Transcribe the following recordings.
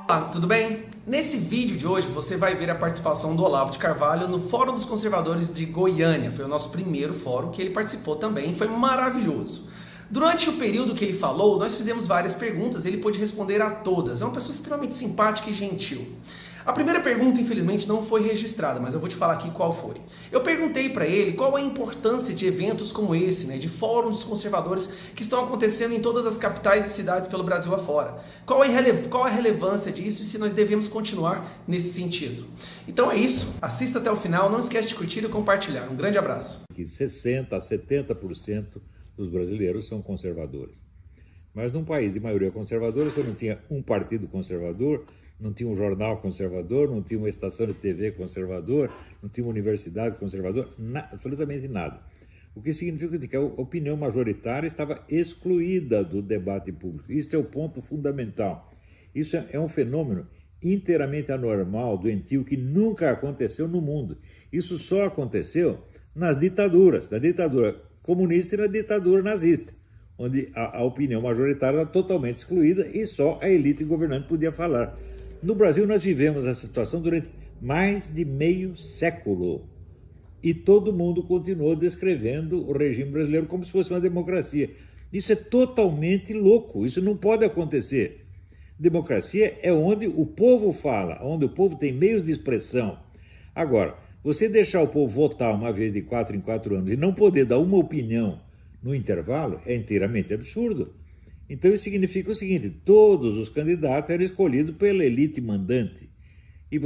Olá, tudo bem? Nesse vídeo de hoje você vai ver a participação do Olavo de Carvalho no Fórum dos Conservadores de Goiânia. Foi o nosso primeiro fórum que ele participou também, foi maravilhoso. Durante o período que ele falou, nós fizemos várias perguntas e ele pôde responder a todas. É uma pessoa extremamente simpática e gentil. A primeira pergunta, infelizmente, não foi registrada, mas eu vou te falar aqui qual foi. Eu perguntei para ele qual a importância de eventos como esse, de fóruns conservadores que estão acontecendo em todas as capitais e cidades pelo Brasil afora. Qual a relevância disso e se nós devemos continuar nesse sentido. Então é isso, assista até o final, não esquece de curtir e compartilhar. Um grande abraço. 60% a 70% dos brasileiros são conservadores. Mas num país de maioria conservadora, você não tinha um partido conservador, não tinha um jornal conservador, não tinha uma estação de TV conservador, não tinha uma universidade conservadora, absolutamente nada. O que significa que a opinião majoritária estava excluída do debate público. Isso é o ponto fundamental. Isso é um fenômeno inteiramente anormal, doentio, que nunca aconteceu no mundo. Isso só aconteceu nas ditaduras, na ditadura comunista e na ditadura nazista, onde a opinião majoritária era totalmente excluída e só a elite governante podia falar. No Brasil nós vivemos essa situação durante mais de meio século e todo mundo continuou descrevendo o regime brasileiro como se fosse uma democracia. Isso é totalmente louco, isso não pode acontecer. Democracia é onde o povo fala, onde o povo tem meios de expressão. Agora, você deixar o povo votar uma vez de 4 em 4 anos e não poder dar uma opinião no intervalo é inteiramente absurdo. Então isso significa o seguinte: todos os candidatos eram escolhidos pela elite mandante e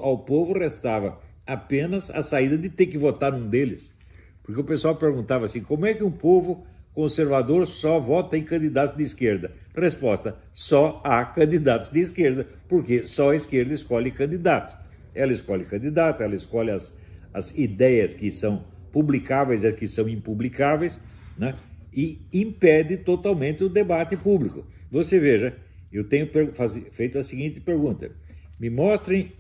ao povo restava apenas a saída de ter que votar num deles. Porque o pessoal perguntava assim: como é que um povo conservador só vota em candidatos de esquerda? Resposta: só há candidatos de esquerda, porque só a esquerda escolhe candidatos. Ela escolhe candidato, ela escolhe as ideias que são publicáveis e as que são impublicáveis, né? E impede totalmente o debate público. Você veja, eu tenho feito a seguinte pergunta: me mostrem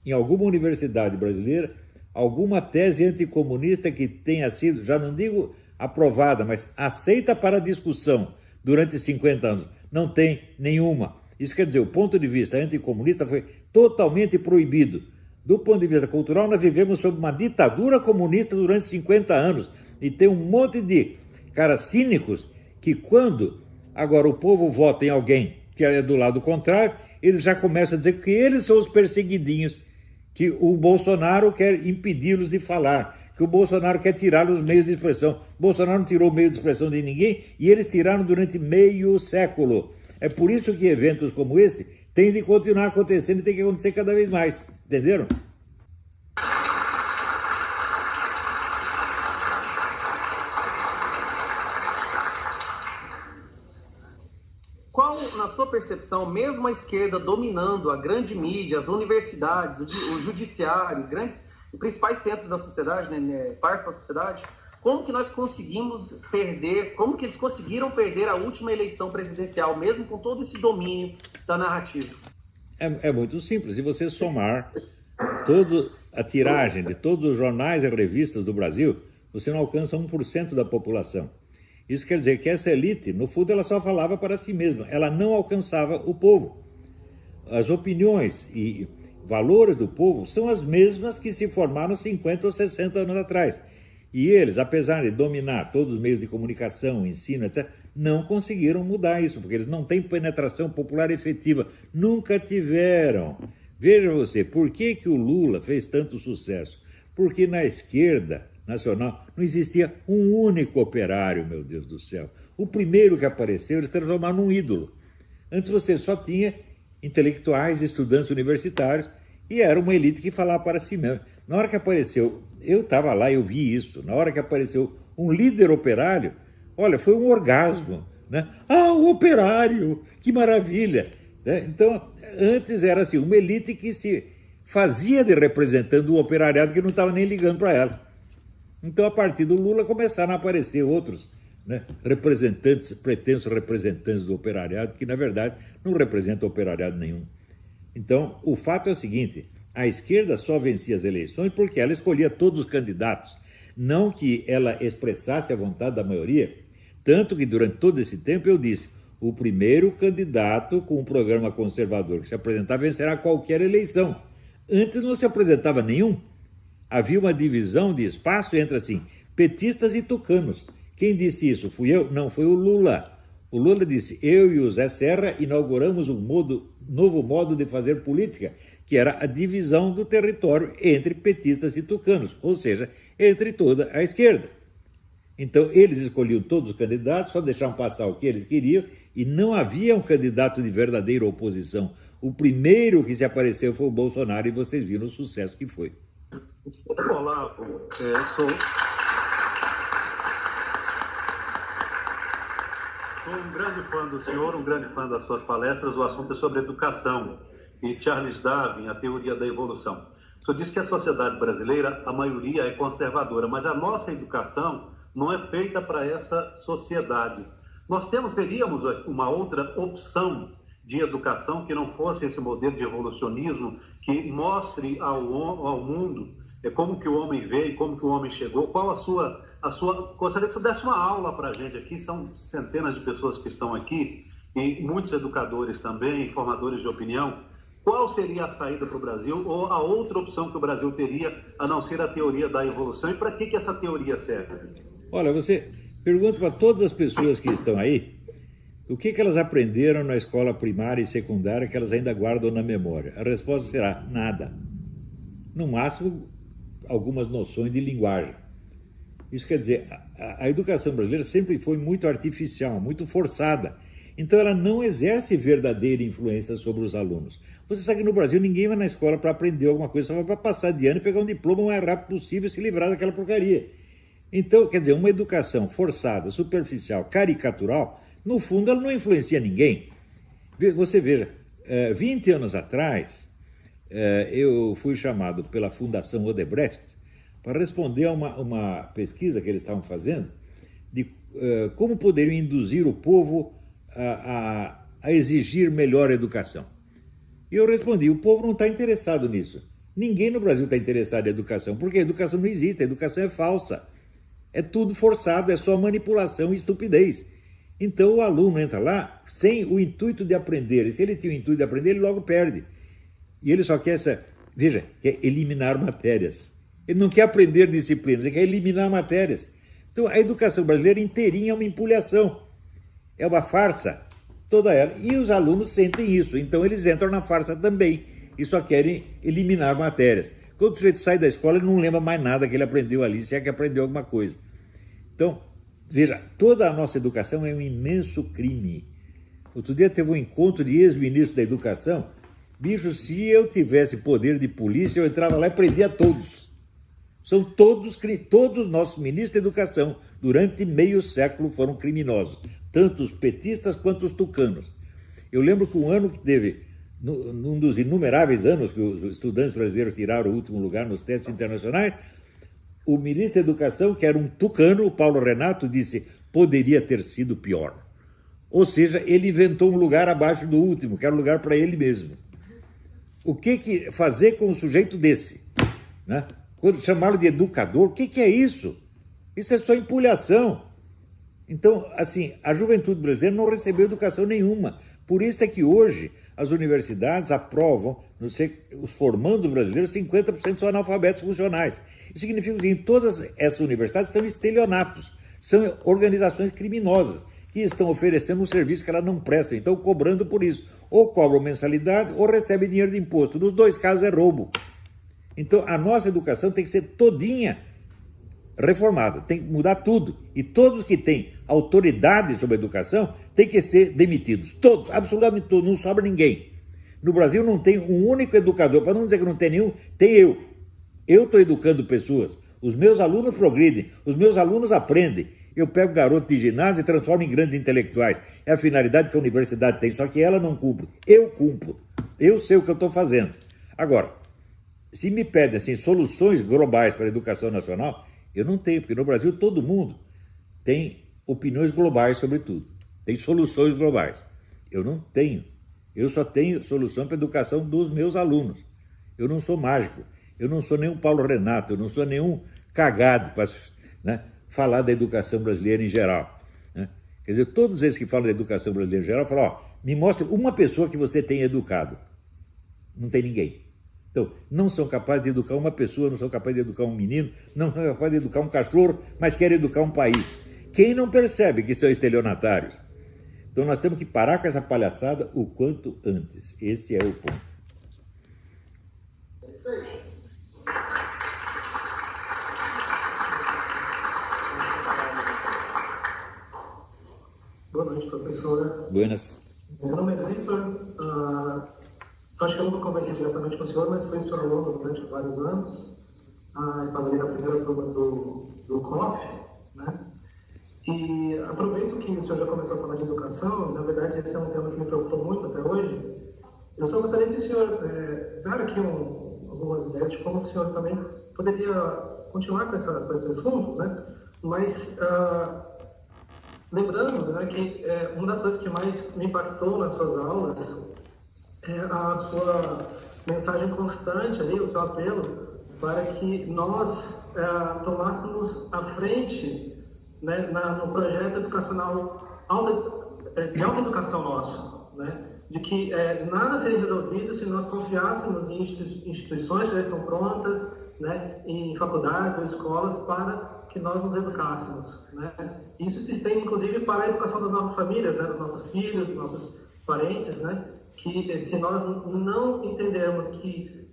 em alguma universidade brasileira alguma tese anticomunista que tenha sido, já não digo aprovada, mas aceita para discussão durante 50 anos. Não tem nenhuma. Isso quer dizer, o ponto de vista anticomunista foi totalmente proibido. Do ponto de vista cultural, nós vivemos sob uma ditadura comunista durante 50 anos. E tem um monte de caras cínicos que quando agora o povo vota em alguém que é do lado contrário, eles já começam a dizer que eles são os perseguidinhos, que o Bolsonaro quer impedi-los de falar, que o Bolsonaro quer tirar os meios de expressão. O Bolsonaro não tirou o meio de expressão de ninguém e eles tiraram durante meio século. É por isso que eventos como este têm de continuar acontecendo e tem que acontecer cada vez mais. Entenderam? Qual, na sua percepção, mesmo a esquerda dominando a grande mídia, as universidades, o judiciário, grandes e principais centros da sociedade, parte da sociedade, como que nós conseguimos perder, como que eles conseguiram perder a última eleição presidencial, mesmo com todo esse domínio da narrativa? É muito simples. Se você somar toda a tiragem de todos os jornais e revistas do Brasil, você não alcança 1% da população. Isso quer dizer que essa elite, no fundo, ela só falava para si mesma, ela não alcançava o povo. As opiniões e valores do povo são as mesmas que se formaram 50 ou 60 anos atrás. E eles, apesar de dominar todos os meios de comunicação, ensino, etc., não conseguiram mudar isso, porque eles não têm penetração popular efetiva. Nunca tiveram. Veja você, por que o Lula fez tanto sucesso? Porque na esquerda nacional não existia um único operário, meu Deus do céu. O primeiro que apareceu, eles transformaram num ídolo. Antes você só tinha intelectuais, estudantes universitários, e era uma elite que falava para si mesmo. Na hora que apareceu, eu estava lá, eu vi isso, na hora que apareceu um líder operário, olha, foi um orgasmo, né? Ah, o operário, que maravilha! Né? Então, antes era assim, uma elite que se fazia de representante do operariado que não estava nem ligando para ela. Então, a partir do Lula, começaram a aparecer outros, né, representantes, pretensos representantes do operariado, que, na verdade, não representam operariado nenhum. Então, o fato é o seguinte: a esquerda só vencia as eleições porque ela escolhia todos os candidatos, não que ela expressasse a vontade da maioria. Tanto que, durante todo esse tempo, eu disse: o primeiro candidato com um programa conservador que se apresentar vencerá qualquer eleição. Antes não se apresentava nenhum. Havia uma divisão de espaço entre, assim, petistas e tucanos. Quem disse isso? Fui eu? Não, foi o Lula. O Lula disse, eu e o Zé Serra inauguramos um novo modo de fazer política, que era a divisão do território entre petistas e tucanos, ou seja, entre toda a esquerda. Então, eles escolhiam todos os candidatos, só deixavam passar o que eles queriam, e não havia um candidato de verdadeira oposição. O primeiro que se apareceu foi o Bolsonaro, e vocês viram o sucesso que foi. Olavo, sou um grande fã do senhor, um grande fã das suas palestras. O assunto é sobre educação e Charles Darwin, a teoria da evolução. O senhor disse que a sociedade brasileira, a maioria é conservadora, mas a nossa educação não é feita para essa sociedade. Teríamos uma outra opção de educação que não fosse esse modelo de evolucionismo que mostre ao mundo como que o homem veio, como que o homem chegou, qual a sua... Gostaria que você desse uma aula para a gente aqui, são centenas de pessoas que estão aqui, e muitos educadores também, formadores de opinião. Qual seria a saída para o Brasil, ou a outra opção que o Brasil teria, a não ser a teoria da evolução, e para que essa teoria serve? Olha, você pergunta para todas as pessoas que estão aí, o que elas aprenderam na escola primária e secundária que elas ainda guardam na memória? A resposta será nada. No máximo, algumas noções de linguagem. Isso quer dizer, a educação brasileira sempre foi muito artificial, muito forçada. Então ela não exerce verdadeira influência sobre os alunos. Você sabe que no Brasil ninguém vai na escola para aprender alguma coisa, só vai para passar de ano e pegar um diploma o mais rápido possível e se livrar daquela porcaria. Então, quer dizer, uma educação forçada, superficial, caricatural, no fundo ela não influencia ninguém. Você veja, 20 anos atrás, eu fui chamado pela Fundação Odebrecht para responder a uma pesquisa que eles estavam fazendo de como poderiam induzir o povo a exigir melhor educação. E eu respondi, o povo não está interessado nisso. Ninguém no Brasil está interessado em educação, porque a educação não existe, a educação é falsa. É tudo forçado, é só manipulação e estupidez. Então o aluno entra lá sem o intuito de aprender, e se ele tem o intuito de aprender, ele logo perde. E ele só quer quer eliminar matérias. Ele não quer aprender disciplinas, ele quer eliminar matérias. Então a educação brasileira inteirinha é uma empulhação, é uma farsa, toda ela. E os alunos sentem isso, então eles entram na farsa também e só querem eliminar matérias. Quando o sujeito sai da escola, ele não lembra mais nada que ele aprendeu ali, se é que aprendeu alguma coisa. Então, veja, toda a nossa educação é um imenso crime. Outro dia teve um encontro de ex-ministros da educação. Bicho, se eu tivesse poder de polícia, eu entrava lá e prendia todos. São todos os nossos ministros da educação, durante meio século, foram criminosos. Tanto os petistas quanto os tucanos. Eu lembro que um ano que teve, num dos inumeráveis anos que os estudantes brasileiros tiraram o último lugar nos testes internacionais, o ministro da Educação, que era um tucano, o Paulo Renato, disse, poderia ter sido pior. Ou seja, ele inventou um lugar abaixo do último, que era um lugar para ele mesmo. O que fazer com um sujeito desse? Né? Quando chamaram de educador, o que é isso? Isso é só empulhação. Então, assim, a juventude brasileira não recebeu educação nenhuma. Por isso é que hoje as universidades aprovam, os formandos brasileiros, 50% são analfabetos funcionais. Isso significa que todas essas universidades são estelionatos, são organizações criminosas que estão oferecendo um serviço que elas não prestam, então cobrando por isso. Ou cobram mensalidade ou recebem dinheiro de imposto. Nos dois casos é roubo. Então a nossa educação tem que ser todinha reformada, tem que mudar tudo. E todos que têm autoridade sobre a educação têm que ser demitidos. Todos, absolutamente todos, não sobra ninguém. No Brasil não tem um único educador, para não dizer que não tem nenhum, tem eu. Eu estou educando pessoas. Os meus alunos progridem, os meus alunos aprendem. Eu pego garoto de ginásio e transformo em grandes intelectuais. É a finalidade que a universidade tem, só que ela não cumpre. Eu cumpro. Eu sei o que eu estou fazendo. Agora, se me pedem assim, soluções globais para a educação nacional, eu não tenho, porque no Brasil todo mundo tem opiniões globais sobre tudo. Tem soluções globais. Eu não tenho. Eu só tenho solução para a educação dos meus alunos. Eu não sou mágico. Eu não sou nenhum Paulo Renato. Eu não sou nenhum cagado para falar da educação brasileira em geral. Né? Quer dizer, todos esses que falam da educação brasileira em geral falam, ó, me mostre uma pessoa que você tenha educado. Não tem ninguém. Então, não são capazes de educar uma pessoa, não são capazes de educar um menino, não são capazes de educar um cachorro, mas querem educar um país. Quem não percebe que são estelionatários? Então, nós temos que parar com essa palhaçada o quanto antes. Este é o ponto. Boa noite, professora. Buenas. Meu nome é Victor. Acho que eu nunca conversei diretamente com o senhor, mas fui seu aluno durante vários anos. Estava ali na primeira turma do COF, né? E aproveito que o senhor já começou a falar de educação. Na verdade, esse é um tema que me preocupou muito até hoje. Eu só gostaria que o senhor dar aqui algumas ideias de como o senhor também poderia continuar com esse assunto, né? Mas lembrando, né, que uma das coisas que mais me impactou nas suas aulas é a sua mensagem constante ali, o seu apelo para que nós tomássemos a frente, né, no projeto educacional de autoeducação nosso, né, de que nada seria resolvido se nós confiássemos em instituições que já estão prontas, né, em faculdades ou escolas para que nós nos educássemos, né. Isso se estende, inclusive, para a educação das nossas famílias, né, dos nossos filhos, dos nossos parentes, né, que se nós não entendermos que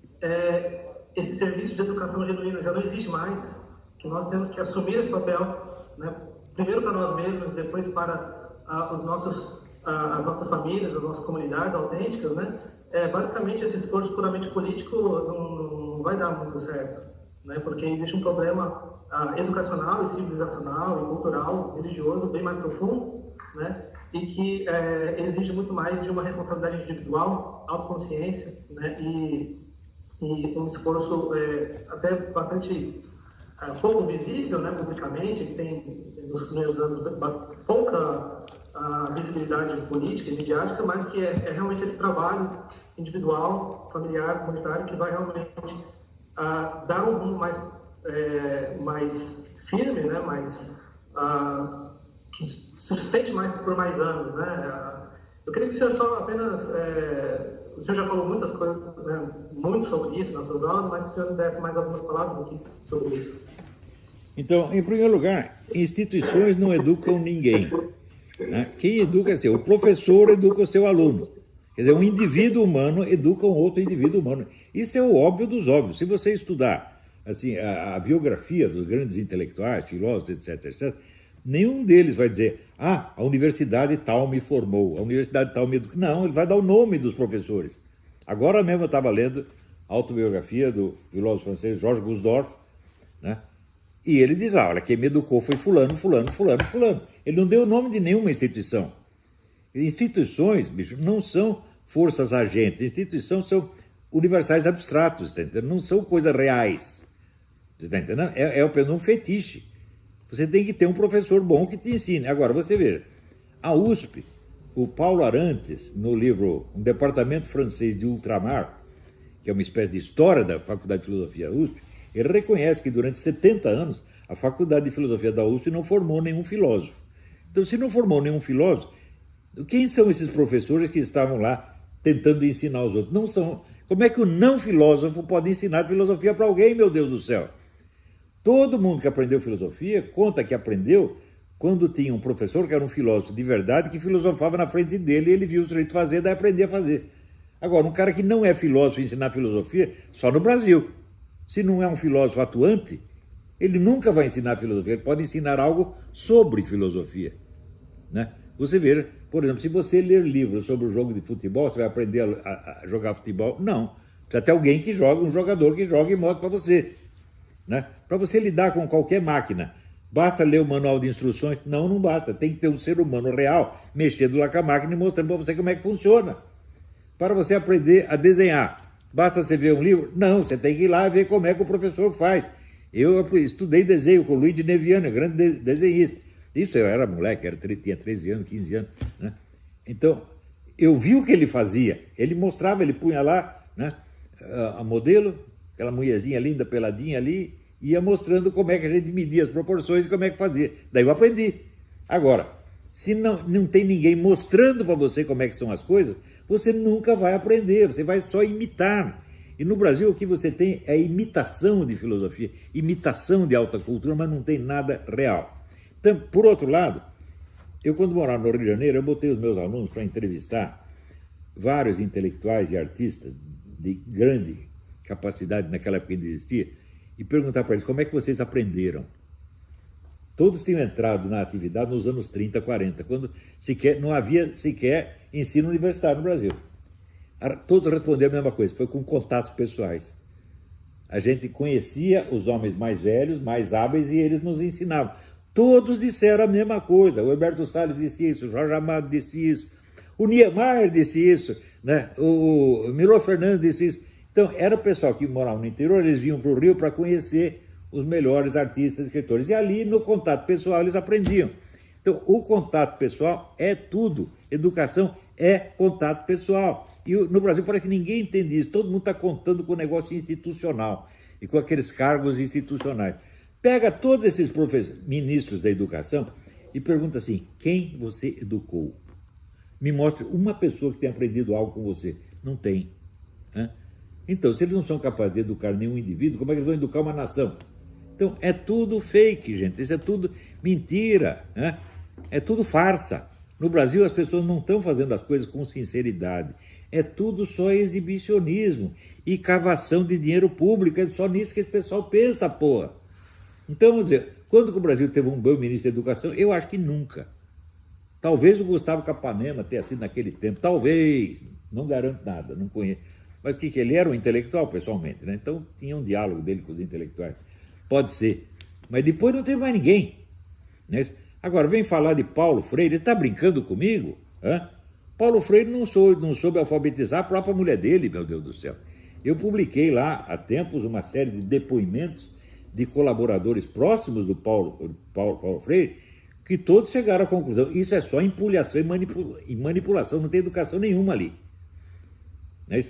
esse serviço de educação genuína já não existe mais, que nós temos que assumir esse papel, né, primeiro para nós mesmos, depois para as nossas famílias, as nossas comunidades autênticas, né, basicamente esse esforço puramente político não vai dar muito certo, né, porque existe um problema educacional e civilizacional e cultural, religioso, bem mais profundo, né, e que exige muito mais de uma responsabilidade individual, autoconsciência, né, e um esforço até bastante pouco visível, né, publicamente, que tem nos primeiros anos pouca visibilidade política e midiática, mas que é realmente esse trabalho individual, familiar, comunitário, que vai realmente dar um rumo mais firme, né, que sustente mais por mais anos, né. Eu queria que o senhor só apenas o senhor já falou muitas coisas, né, muito sobre isso nas suas aulas, mas que o senhor me desse mais algumas palavras aqui sobre isso. Então, em primeiro lugar, instituições não educam ninguém, né? Quem educa é assim, o professor educa o seu aluno. Quer dizer, um indivíduo humano educa um outro indivíduo humano. Isso é o óbvio dos óbvios. Se você estudar assim, a biografia dos grandes intelectuais, filósofos, etc., nenhum deles vai dizer, a universidade tal me formou, a universidade tal me educou. Não, ele vai dar o nome dos professores. Agora mesmo eu estava lendo a autobiografia do filósofo francês Georges Gusdorff, né? E ele diz lá, olha, quem me educou foi fulano, fulano, fulano, fulano. Ele não deu o nome de nenhuma instituição. Instituições, bicho, não são forças agentes. Instituições são universais abstratos, tá entendendo? Não são coisas reais. Você está entendendo? É apenas um fetiche. Você tem que ter um professor bom que te ensine. Agora, você veja, a USP, o Paulo Arantes, no livro Um Departamento Francês de Ultramar, que é uma espécie de história da Faculdade de Filosofia da USP, ele reconhece que durante 70 anos a Faculdade de Filosofia da USP não formou nenhum filósofo. Então, se não formou nenhum filósofo, quem são esses professores que estavam lá tentando ensinar os outros? Não são. Como é que o não filósofo pode ensinar filosofia para alguém, meu Deus do céu? Todo mundo que aprendeu filosofia conta que aprendeu quando tinha um professor que era um filósofo de verdade, que filosofava na frente dele e ele viu o sujeito fazer, daí aprendia a fazer. Agora, um cara que não é filósofo ensinar filosofia, só no Brasil. Se não é um filósofo atuante, ele nunca vai ensinar filosofia, ele pode ensinar algo sobre filosofia, né? Você vê, por exemplo, se você ler livros sobre o jogo de futebol, você vai aprender a jogar futebol? Não. Precisa ter alguém que joga, um jogador que joga e mostra para você, né? Para você lidar com qualquer máquina, basta ler o manual de instruções? Não, não basta. Tem que ter um ser humano real mexendo lá com a máquina e mostrando para você como é que funciona. Para você aprender a desenhar, basta você ver um livro? Não, você tem que ir lá ver como é que o professor faz. Eu estudei desenho com o Luiz de Neviano, grande desenhista. Isso eu era moleque, tinha 13 anos, 15 anos, né? Então, eu vi o que ele fazia. Ele mostrava, ele punha lá, né, a modelo, aquela mulherzinha linda, peladinha ali, ia mostrando como é que a gente media as proporções e como é que fazia. Daí eu aprendi. Agora, Se não tem ninguém mostrando para você como é que são as coisas, você nunca vai aprender, você vai só imitar. E no Brasil o que você tem é imitação de filosofia, imitação de alta cultura, mas não tem nada real. Então, por outro lado, eu quando morava no Rio de Janeiro, eu botei os meus alunos para entrevistar vários intelectuais e artistas de grande capacidade naquela época que existia, e perguntar para eles como é que vocês aprenderam. Todos tinham entrado na atividade nos anos 30, 40, quando não havia sequer ensino universitário no Brasil. Todos responderam a mesma coisa, foi com contatos pessoais. A gente conhecia os homens mais velhos, mais hábeis, e eles nos ensinavam. Todos disseram a mesma coisa. O Herberto Salles disse isso, o Jorge Amado disse isso, o Niemeyer disse isso, né? O Milor Fernandes disse isso. Então, era o pessoal que morava no interior, eles vinham para o Rio para conhecer os melhores artistas e escritores. E ali, no contato pessoal, eles aprendiam. Então, o contato pessoal é tudo. Educação é contato pessoal. E no Brasil parece que ninguém entende isso. Todo mundo está contando com o negócio institucional e com aqueles cargos institucionais. Pega todos esses ministros da educação e pergunta assim, quem você educou? Me mostre uma pessoa que tenha aprendido algo com você. Não tem. Né? Então, se eles não são capazes de educar nenhum indivíduo, como é que eles vão educar uma nação? Então, é tudo fake, gente. Isso é tudo mentira. Né? É tudo farsa. No Brasil, as pessoas não estão fazendo as coisas com sinceridade. É tudo só exibicionismo e cavação de dinheiro público. É só nisso que esse pessoal pensa, porra. Então, vamos dizer, quando que o Brasil teve um bom ministro da educação? Eu acho que nunca. Talvez o Gustavo Capanema tenha sido naquele tempo. Talvez. Não garanto nada, não conheço. Mas o que ele era um intelectual, pessoalmente, né? Então tinha um diálogo dele com os intelectuais. Pode ser. Mas depois não teve mais ninguém. Né? Agora, vem falar de Paulo Freire. Ele está brincando comigo? Hã? Paulo Freire não soube alfabetizar a própria mulher dele, meu Deus do céu. Eu publiquei lá, há tempos, uma série de depoimentos de colaboradores próximos do Paulo Freire, que todos chegaram à conclusão. Isso é só empulhação e manipulação, não tem educação nenhuma ali.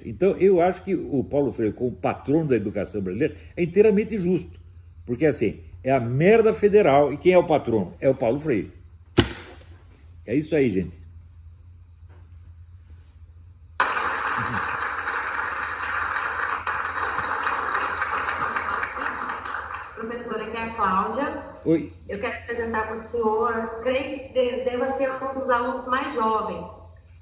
Então, eu acho que o Paulo Freire, como patrono da educação brasileira, é inteiramente justo. Porque, assim, é a merda federal e quem é o patrono? É o Paulo Freire. É isso aí, gente. Professora, aqui é a Cláudia. Oi. Eu quero apresentar para o senhor, creio que deva ser um dos alunos mais jovens.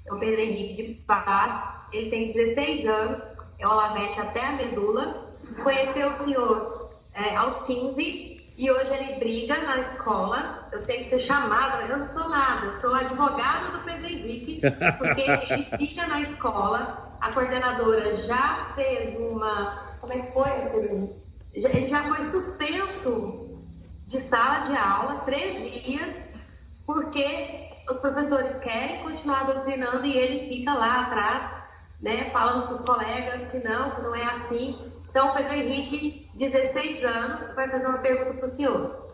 É o Pedro Henrique de Paz. Ele tem 16 anos, é o Olavete até a medula. Conheceu o senhor aos 15 e hoje ele briga na escola. Eu tenho que ser chamada, eu não sou nada, eu sou advogado do Pedro Henrique, porque ele briga na escola. A coordenadora já fez uma... Como é que foi, Pedro? Ele já foi suspenso de sala de aula 3 dias, porque os professores querem continuar doutrinando e ele fica lá atrás, né, falando para os colegas que não é assim. Então, o Pedro Henrique, 16 anos, vai fazer uma pergunta para o senhor.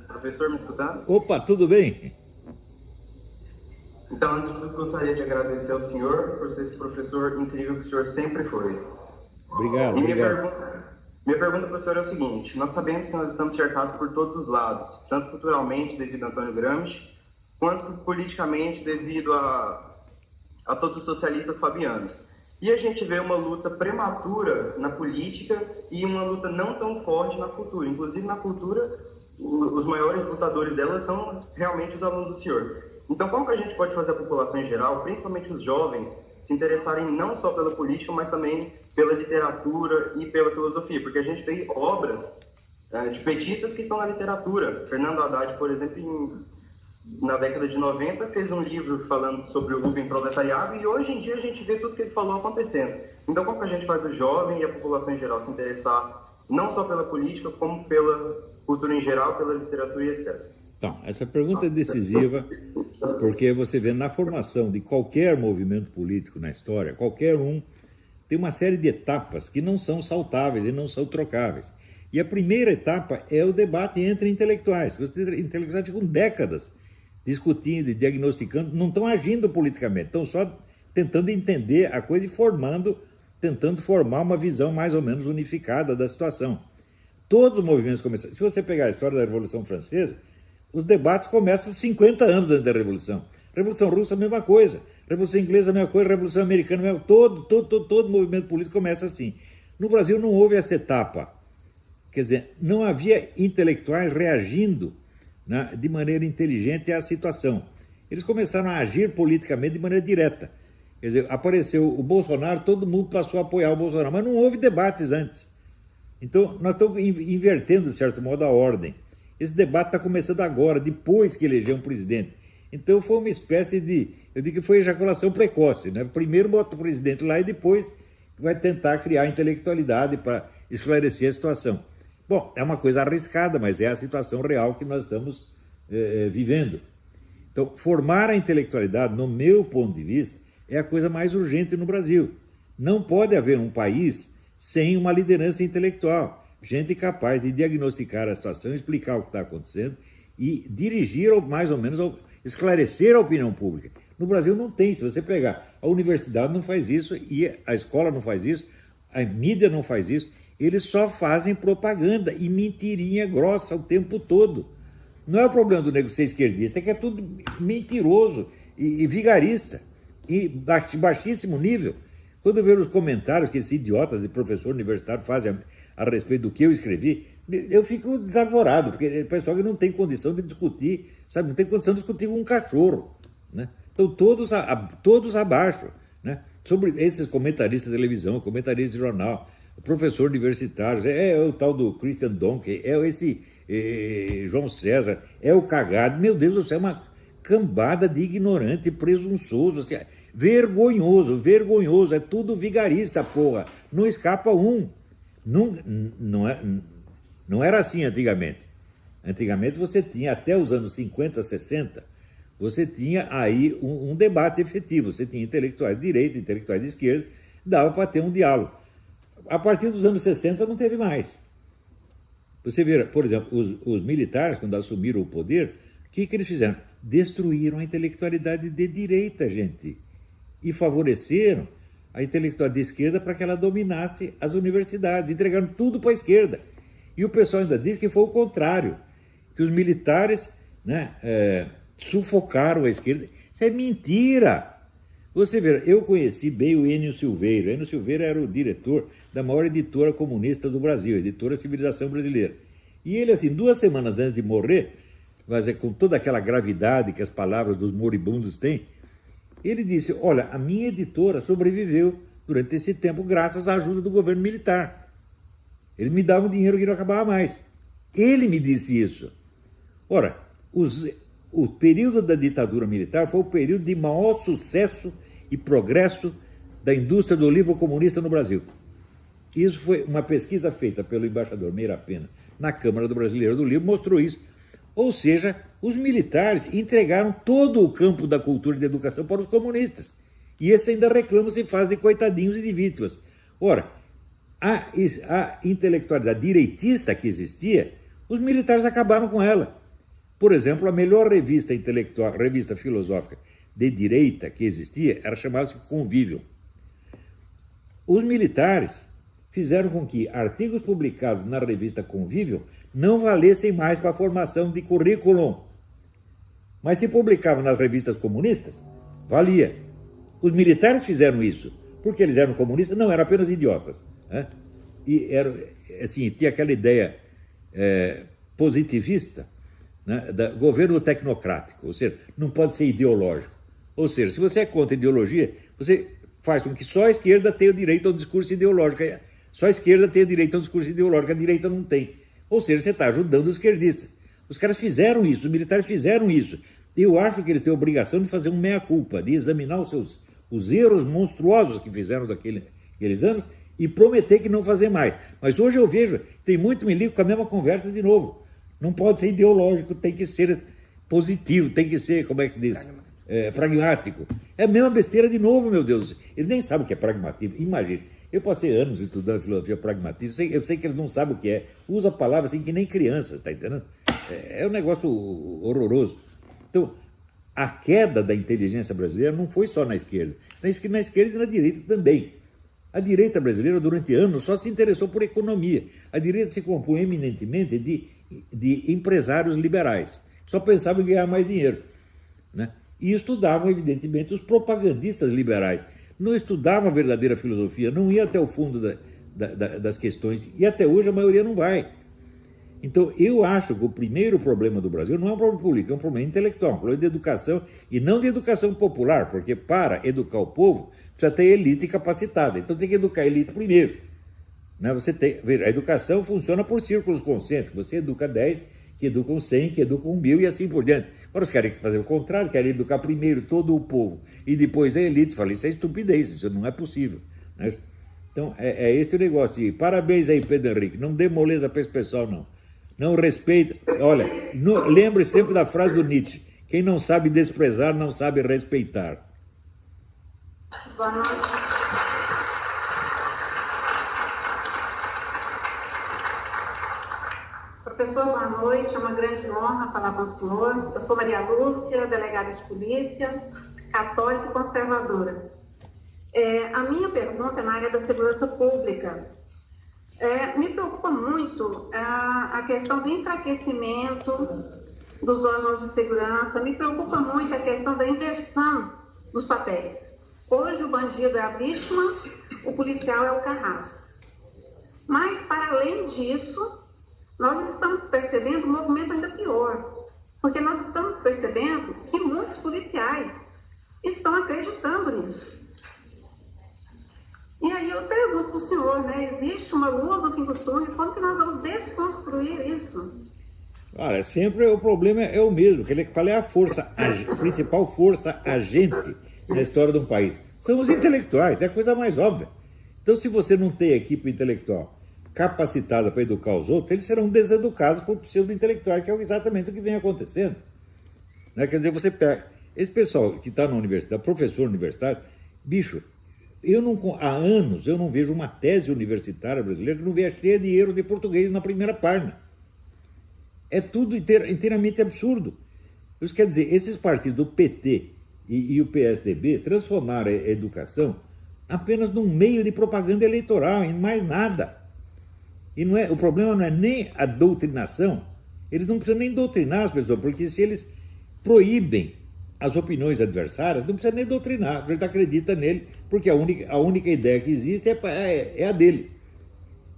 Professor, me escutando? Opa, tudo bem? Então, antes de tudo, gostaria de agradecer ao senhor por ser esse professor incrível que o senhor sempre foi. Obrigado, e obrigado. Minha pergunta, professor, é o seguinte. Nós sabemos que nós estamos cercados por todos os lados, tanto culturalmente, devido a Antônio Gramsci, quanto politicamente, devido a todos os socialistas fabianos. E a gente vê uma luta prematura na política e uma luta não tão forte na cultura. Inclusive, na cultura, os maiores lutadores dela são realmente os alunos do senhor. Então, como que a gente pode fazer a população em geral, principalmente os jovens, se interessarem não só pela política, mas também pela literatura e pela filosofia? Porque a gente tem obras de petistas que estão na literatura. Fernando Haddad, por exemplo, na década de 90, fez um livro falando sobre o Rubem proletariado e hoje em dia a gente vê tudo que ele falou acontecendo. Então, como que a gente faz o jovem e a população em geral se interessar não só pela política, como pela cultura em geral, pela literatura e etc.? Então, essa pergunta é decisiva porque você vê na formação de qualquer movimento político na história, qualquer um, tem uma série de etapas que não são saltáveis e não são trocáveis. E a primeira etapa é o debate entre intelectuais. Os intelectuais ficam décadas discutindo e diagnosticando, não estão agindo politicamente, estão só tentando entender a coisa e formando tentando formar uma visão mais ou menos unificada da situação. Todos os movimentos começaram. Se você pegar a história da Revolução Francesa, os debates começam 50 anos antes da Revolução. Revolução Russa, a mesma coisa. Revolução Inglesa, a mesma coisa. Revolução Americana, a mesma coisa. Todo movimento político começa assim. No Brasil não houve essa etapa. Quer dizer, não havia intelectuais reagindo, né, de maneira inteligente à situação. Eles começaram a agir politicamente de maneira direta. Quer dizer, apareceu o Bolsonaro, todo mundo passou a apoiar o Bolsonaro, mas não houve debates antes. Então, nós estamos invertendo, de certo modo, a ordem. Esse debate está começando agora, depois que elegeu um presidente. Então, foi uma espécie de... Eu digo que foi ejaculação precoce, né? Primeiro bota o presidente lá e depois vai tentar criar intelectualidade para esclarecer a situação. Bom, é uma coisa arriscada, mas é a situação real que nós estamos vivendo. Então, formar a intelectualidade, no meu ponto de vista, é a coisa mais urgente no Brasil. Não pode haver um país sem uma liderança intelectual, gente capaz de diagnosticar a situação, explicar o que está acontecendo e dirigir, mais ou menos, esclarecer a opinião pública. No Brasil não tem. Se você pegar, a universidade não faz isso, e a escola não faz isso, a mídia não faz isso, eles só fazem propaganda e mentirinha grossa o tempo todo. Não é o problema do nego ser esquerdista, é que é tudo mentiroso e vigarista, e baixíssimo nível. Quando eu vejo os comentários que esses idiotas de professor universitário fazem a respeito do que eu escrevi, eu fico desavorado, porque é pessoal que não tem condição de discutir, sabe, não tem condição de discutir com um cachorro, né? Então todos abaixo, né? Sobre esses comentaristas de televisão, comentaristas de jornal, professor universitário, é o tal do Christian Donkey, é esse João César, é o cagado, meu Deus do céu, é uma cambada de ignorante, presunçoso, assim, vergonhoso, é tudo vigarista, porra, não escapa um. Não era assim antigamente. Antigamente você tinha, até os anos 50, 60, você tinha aí um debate efetivo, você tinha intelectuais de direita, intelectuais de esquerda, dava para ter um diálogo. A partir dos anos 60 não teve mais. Você vê, por exemplo, os militares, quando assumiram o poder, o que eles fizeram? Destruíram a intelectualidade de direita, gente, e favoreceram a intelectual de esquerda para que ela dominasse as universidades, entregaram tudo para a esquerda. E o pessoal ainda diz que foi o contrário, que os militares, né, sufocaram a esquerda. Isso é mentira! Você vê, eu conheci bem o Enio Silveira. Enio Silveira era o diretor da maior editora comunista do Brasil, a editora Civilização Brasileira. E ele, assim, 2 semanas antes de morrer, mas com toda aquela gravidade que as palavras dos moribundos têm, ele disse, olha, a minha editora sobreviveu durante esse tempo graças à ajuda do governo militar. Eles me davam dinheiro que não acabava mais. Ele me disse isso. Ora, o período da ditadura militar foi o período de maior sucesso e progresso da indústria do livro comunista no Brasil. Isso foi uma pesquisa feita pelo embaixador Meira Pena na Câmara do Brasileiro do Livro, mostrou isso. Ou seja, os militares entregaram todo o campo da cultura e da educação para os comunistas. E esses ainda reclamam, se faz de coitadinhos e de vítimas. Ora, a intelectualidade direitista que existia, os militares acabaram com ela. Por exemplo, a melhor revista intelectual, revista filosófica de direita que existia, era chamada-se Convívio. Os militares fizeram com que artigos publicados na revista Convívio não valessem mais para a formação de currículo. Mas se publicavam nas revistas comunistas, valia. Os militares fizeram isso, porque eles eram comunistas, não, eram apenas idiotas, né? E era, assim, tinha aquela ideia positivista, né, do governo tecnocrático, ou seja, não pode ser ideológico. Ou seja, se você é contra a ideologia, você faz com que só a esquerda tenha o direito ao discurso ideológico. Só a esquerda tem o direito ao discurso ideológico, a direita não tem. Ou seja, você está ajudando os esquerdistas. Os caras fizeram isso, os militares fizeram isso. Eu acho que eles têm a obrigação de fazer um meia-culpa, de examinar os erros monstruosos que fizeram daqueles anos e prometer que não fazer mais. Mas hoje eu vejo, tem muito me ligo com a mesma conversa de novo. Não pode ser ideológico, tem que ser positivo, tem que ser, como é que se diz? Pragmático. É a mesma besteira de novo, meu Deus. Eles nem sabem o que é pragmatismo. Imagina, eu passei anos estudando filosofia pragmatismo, eu sei que eles não sabem o que é. Usa a palavra assim que nem crianças, tá entendendo? É um negócio horroroso. Então, a queda da inteligência brasileira não foi só na esquerda. Na esquerda e na direita também. A direita brasileira, durante anos, só se interessou por economia. A direita se compõe eminentemente de empresários liberais. Só pensavam em ganhar mais dinheiro, né? E estudavam, evidentemente, os propagandistas liberais. Não estudavam a verdadeira filosofia, não ia até o fundo das questões. E até hoje a maioria não vai. Então, eu acho que o primeiro problema do Brasil não é um problema político, é um problema intelectual, um problema de educação, e não de educação popular, porque para educar o povo, precisa ter elite capacitada. Então tem que educar a elite primeiro, né? A educação funciona por círculos concêntricos. Você educa 10, que educam 100, que educam 1000 e assim por diante. Agora os querem fazer o contrário, querem educar primeiro todo o povo e depois a elite. Falei, isso é estupidez, isso não é possível, né? Então é esse o negócio. E parabéns aí, Pedro Henrique, não dê moleza para esse pessoal, não. Não respeita. Olha, lembre sempre da frase do Nietzsche: quem não sabe desprezar, não sabe respeitar. Boa noite. Professor, boa noite. É uma grande honra falar com o senhor. Eu sou Maria Lúcia, delegada de polícia, católica e conservadora. A minha pergunta é na área da segurança pública. Me preocupa muito a questão do enfraquecimento dos órgãos de segurança, me preocupa muito a questão da inversão dos papéis. Hoje o bandido é a vítima, o policial é o carrasco. Mas, para além disso, nós estamos percebendo um movimento ainda pior, porque nós estamos percebendo que muitos policiais estão acreditando nisso. E aí eu pergunto para o senhor, né, existe uma luz no fim do túnel, como que nós vamos desconstruir isso? Olha, sempre o problema é o mesmo. Qual é a principal força agente na história de um país? São os intelectuais, é a coisa mais óbvia. Então, se você não tem equipe intelectual capacitada para educar os outros, eles serão deseducados por pseudo-intelectuais, que é exatamente o que vem acontecendo. Né? Quer dizer, você pega esse pessoal que está na universidade, professor universitário, bicho, há anos eu não vejo uma tese universitária brasileira que não veja cheia de erros de português na primeira página. É tudo inteiramente absurdo. Isso quer dizer, esses partidos do PT e o PSDB transformaram a educação apenas num meio de propaganda eleitoral, em mais nada. E o problema não é nem a doutrinação, eles não precisam nem doutrinar as pessoas, porque se eles proíbem as opiniões adversárias, não precisa nem doutrinar, a gente acredita nele, porque a única ideia que existe é a dele.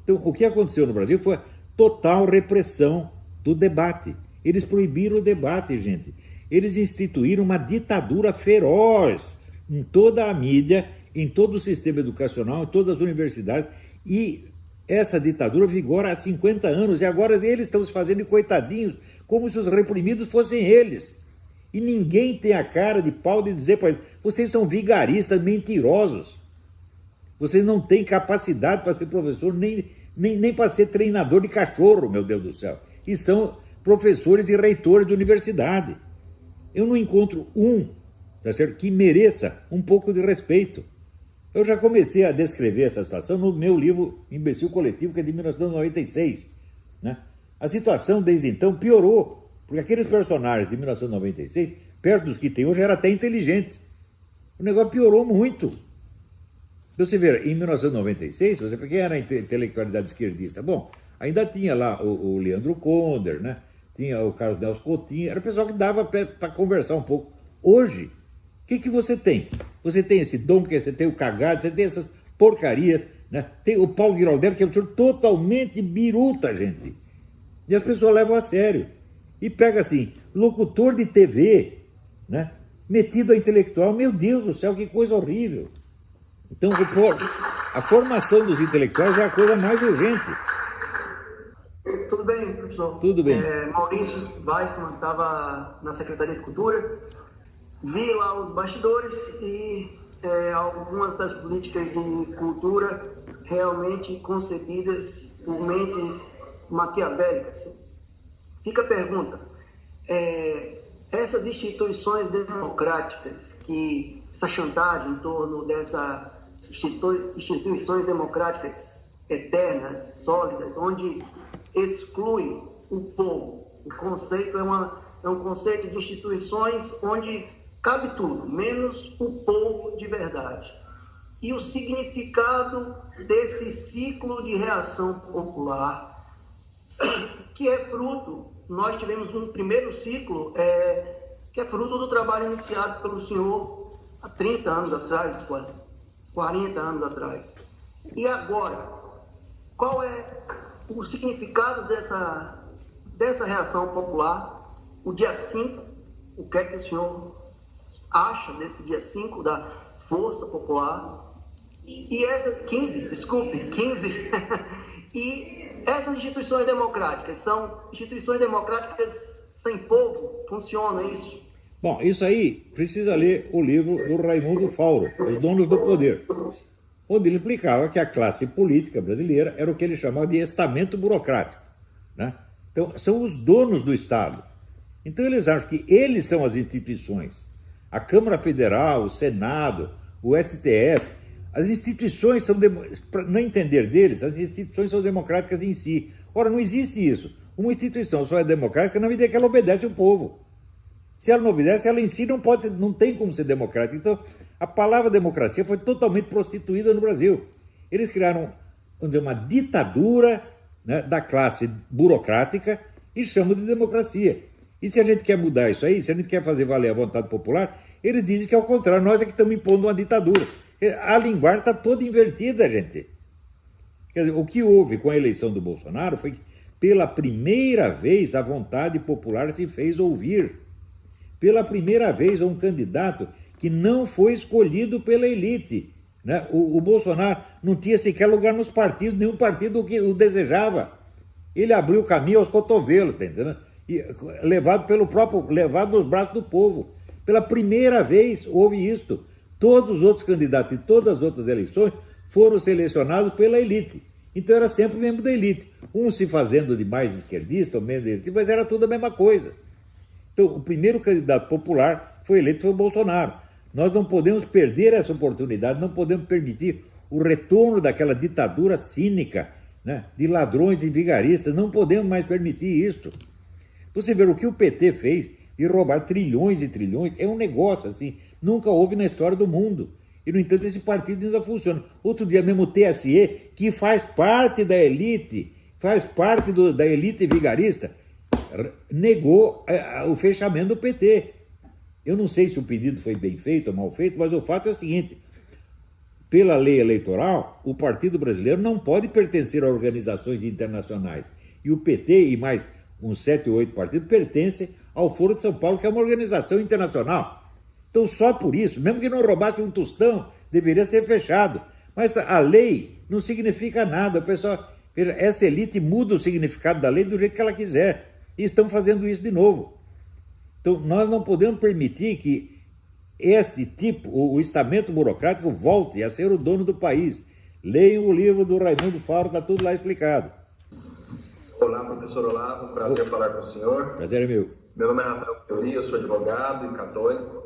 Então, o que aconteceu no Brasil foi a total repressão do debate. Eles proibiram o debate, gente. Eles instituíram uma ditadura feroz em toda a mídia, em todo o sistema educacional, em todas as universidades, e essa ditadura vigora há 50 anos, e agora eles estão se fazendo coitadinhos, como se os reprimidos fossem eles. E ninguém tem a cara de pau de dizer para eles, vocês são vigaristas mentirosos. Vocês não têm capacidade para ser professor, nem para ser treinador de cachorro, meu Deus do céu. E são professores e reitores de universidade. Eu não encontro tá certo, que mereça um pouco de respeito. Eu já comecei a descrever essa situação no meu livro Imbecil Coletivo, que é de 1996. Né? A situação, desde então, piorou. Porque aqueles personagens de 1996, perto dos que tem hoje, eram até inteligentes. O negócio piorou muito. Você vê, em 1996, você vê quem era a intelectualidade esquerdista? Bom, ainda tinha lá o Leandro Conder, né? Tinha o Carlos Delcio Coutinho, era o pessoal que dava para conversar um pouco. Hoje, o que você tem? Você tem esse Dom, você tem o Cagado, você tem essas porcarias, né? Tem o Paulo Giraldelli, que é um senhor totalmente biruta, gente. E as pessoas levam a sério. E pega assim, locutor de TV, né? Metido a intelectual, meu Deus do céu, que coisa horrível. Então, a formação dos intelectuais é a coisa mais urgente. Tudo bem, professor? Tudo bem. Maurício Weissman estava na Secretaria de Cultura, vi lá os bastidores e algumas das políticas de cultura realmente concebidas por mentes maquiavélicas. Fica a pergunta, essas instituições democráticas, essa chantagem em torno dessas instituições democráticas eternas, sólidas, onde exclui o povo, o conceito é um conceito de instituições onde cabe tudo, menos o povo de verdade. e o significado desse ciclo de reação popular, que é fruto, nós tivemos um primeiro ciclo, que é fruto do trabalho iniciado pelo senhor há 30 anos atrás, 40 anos atrás. E agora, qual é o significado dessa reação popular? O dia 5, o que é que o senhor acha desse dia 5 da Força Popular? E essas 15. E essas instituições democráticas são instituições democráticas sem povo? Funciona isso? Bom, isso aí precisa ler o livro do Raimundo Fauro, Os Donos do Poder, onde ele explicava que a classe política brasileira era o que ele chamava de estamento burocrático, né? Então, são os donos do Estado. Então, eles acham que eles são as instituições. A Câmara Federal, o Senado, o STF, as instituições são, no entender deles, as instituições são democráticas em si. Ora, não existe isso. Uma instituição só é democrática na medida que ela obedece ao povo. Se ela não obedece, ela em si não tem como ser democrática. Então, a palavra democracia foi totalmente prostituída no Brasil. Eles criaram, vamos dizer, uma ditadura, né, da classe burocrática e chamam de democracia. E se a gente quer mudar isso aí, se a gente quer fazer valer a vontade popular, eles dizem que é o contrário, nós é que estamos impondo uma ditadura. A linguagem está toda invertida, gente. Quer dizer, o que houve com a eleição do Bolsonaro foi que, pela primeira vez, a vontade popular se fez ouvir. Pela primeira vez, um candidato que não foi escolhido pela elite, né? O Bolsonaro não tinha sequer lugar nos partidos, nenhum partido o desejava. Ele abriu o caminho aos cotovelos, tá entendendo? E, levado nos braços do povo. Pela primeira vez houve isto. Todos os outros candidatos de todas as outras eleições foram selecionados pela elite. Então era sempre membro da elite. Um se fazendo de mais esquerdista ou menos da elite, mas era tudo a mesma coisa. Então o primeiro candidato popular foi eleito, foi o Bolsonaro. Nós não podemos perder essa oportunidade, não podemos permitir o retorno daquela ditadura cínica, né, de ladrões e vigaristas. Não podemos mais permitir isso. Você vê o que o PT fez de roubar trilhões e trilhões, é um negócio assim, nunca houve na história do mundo. E, no entanto, esse partido ainda funciona. Outro dia mesmo o TSE, que faz parte da elite, da elite vigarista, negou o fechamento do PT. Eu não sei se o pedido foi bem feito ou mal feito, mas o fato é o seguinte: pela lei eleitoral, o Partido Brasileiro não pode pertencer a organizações internacionais. E o PT e mais uns 7 ou 8 partidos pertencem ao Foro de São Paulo, que é uma organização internacional. Então, só por isso, mesmo que não roubasse um tostão, deveria ser fechado. Mas a lei não significa nada. O pessoal, veja, essa elite muda o significado da lei do jeito que ela quiser. E estão fazendo isso de novo. Então, nós não podemos permitir que esse tipo, o estamento burocrático, volte a ser o dono do país. Leiam o livro do Raimundo Fauro, está tudo lá explicado. Olá, professor Olavo, prazer falar com o senhor. Prazer é meu. Meu nome é Rafael Teori, eu sou advogado e católico.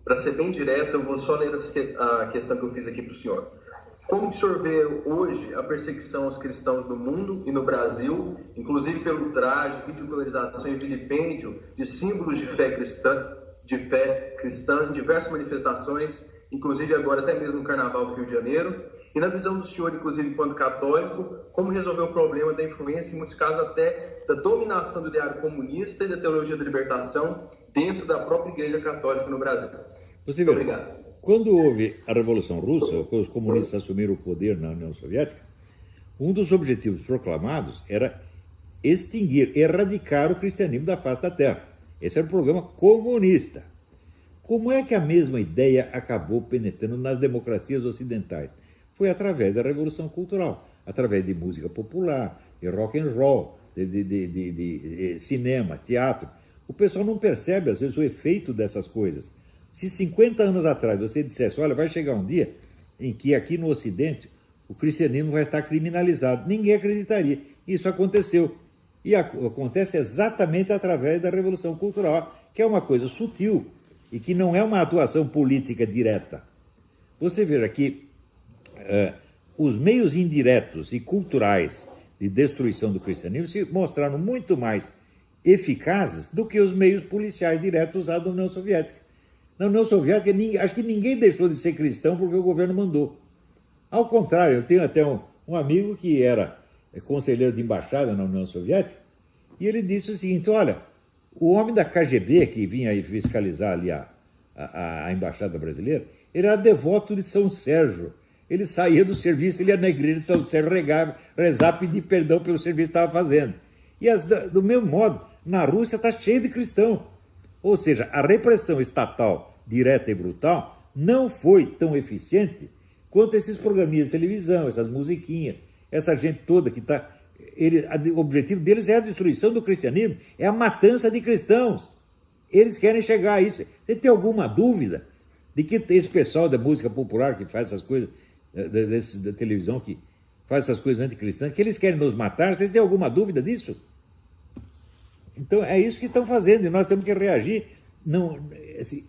Para ser bem direto, eu vou só ler a questão que eu fiz aqui para o senhor. Como o senhor vê hoje a perseguição aos cristãos no mundo e no Brasil, inclusive pelo ultraje, ridicularização e vilipêndio de símbolos de fé cristã em diversas manifestações, inclusive agora até mesmo no Carnaval do Rio de Janeiro? E na visão do senhor, inclusive enquanto católico, como resolver o problema da influência, em muitos casos até da dominação do ideário comunista e da teologia da libertação dentro da própria Igreja Católica no Brasil? Muito obrigado. Quando houve a Revolução Russa, quando os comunistas assumiram o poder na União Soviética, um dos objetivos proclamados era extinguir, erradicar o cristianismo da face da terra. Esse era o programa comunista. Como é que a mesma ideia acabou penetrando nas democracias ocidentais? Foi através da Revolução Cultural, através de música popular, de rock and roll, de cinema, teatro. O pessoal não percebe, às vezes, o efeito dessas coisas. Se 50 anos atrás você dissesse, olha, vai chegar um dia em que aqui no Ocidente o cristianismo vai estar criminalizado, ninguém acreditaria. Isso aconteceu. E acontece exatamente através da Revolução Cultural, que é uma coisa sutil e que não é uma atuação política direta. Você veja que os meios indiretos e culturais de destruição do cristianismo se mostraram muito mais eficazes do que os meios policiais diretos usados na União Soviética. Na União Soviética, acho que ninguém deixou de ser cristão porque o governo mandou. Ao contrário, eu tenho até um amigo que era conselheiro de embaixada na União Soviética, e ele disse o seguinte: olha, o homem da KGB que vinha aí fiscalizar ali a embaixada brasileira, ele era devoto de São Sérgio. Ele saía do serviço, ele ia na igreja de São Sérgio rezar, pedir perdão pelo serviço que estava fazendo. E do mesmo modo, na Rússia está cheio de cristão. Ou seja, a repressão estatal direta e brutal não foi tão eficiente quanto esses programinhas de televisão, essas musiquinhas, essa gente toda que está... O objetivo deles é a destruição do cristianismo, é a matança de cristãos. Eles querem chegar a isso. Você tem alguma dúvida de que esse pessoal da música popular que faz essas coisas, da televisão que faz essas coisas anticristãs, que eles querem nos matar? Vocês têm alguma dúvida disso? Então é isso que estão fazendo e nós temos que reagir. Não, assim,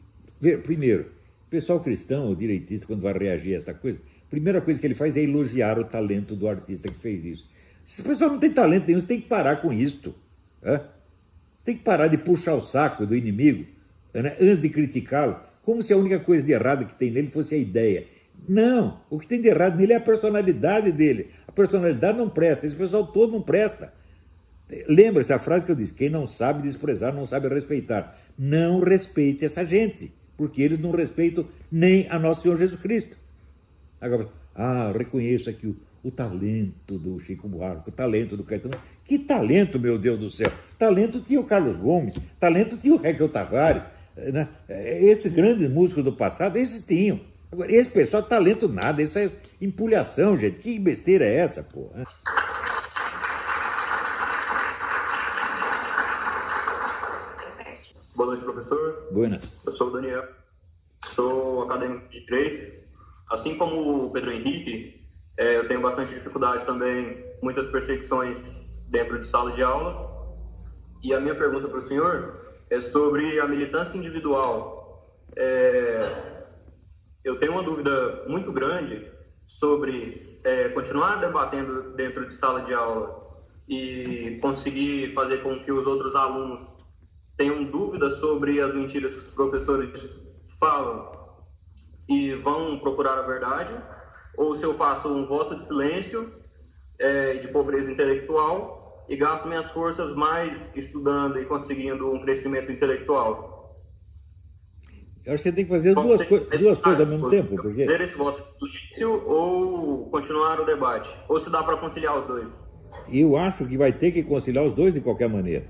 primeiro, o pessoal cristão ou direitista, quando vai reagir a essa coisa, a primeira coisa que ele faz é elogiar o talento do artista que fez isso. Se o pessoal não tem talento nenhum, você tem que parar com isto. Você tem que parar de puxar o saco do inimigo, né, antes de criticá-lo, como se a única coisa de errado que tem nele fosse a ideia. Não, o que tem de errado nele é a personalidade dele. A personalidade não presta, esse pessoal todo não presta. Lembra-se a frase que eu disse: quem não sabe desprezar, não sabe respeitar. Não respeite essa gente, porque eles não respeitam nem a nosso Senhor Jesus Cristo. Agora, reconheço aqui o talento do Chico Buarque, o talento do Caetano. Que talento, meu Deus do céu! Talento tinha o Carlos Gomes, talento tinha o Raquel Tavares, né? Esses grandes músicos do passado, esses tinham. Agora, esse pessoal, talento nada, isso é empulhação, gente. Que besteira é essa, pô? Boa noite, professor. Buenas. Eu sou o Daniel, sou acadêmico de Direito. Assim como o Pedro Henrique, eu tenho bastante dificuldade também, muitas perseguições dentro de sala de aula. E a minha pergunta para o senhor é sobre a militância individual. Eu tenho uma dúvida muito grande sobre continuar debatendo dentro de sala de aula e conseguir fazer com que os outros alunos tenham dúvidas sobre as mentiras que os professores falam e vão procurar a verdade, ou se eu faço um voto de silêncio, de pobreza intelectual, e gasto minhas forças mais estudando e conseguindo um crescimento intelectual. Eu acho que você tem que fazer duas coisas ao mesmo tempo. Porque... fazer esse voto de silêncio ou continuar o debate? Ou se dá para conciliar os dois? Eu acho que vai ter que conciliar os dois de qualquer maneira.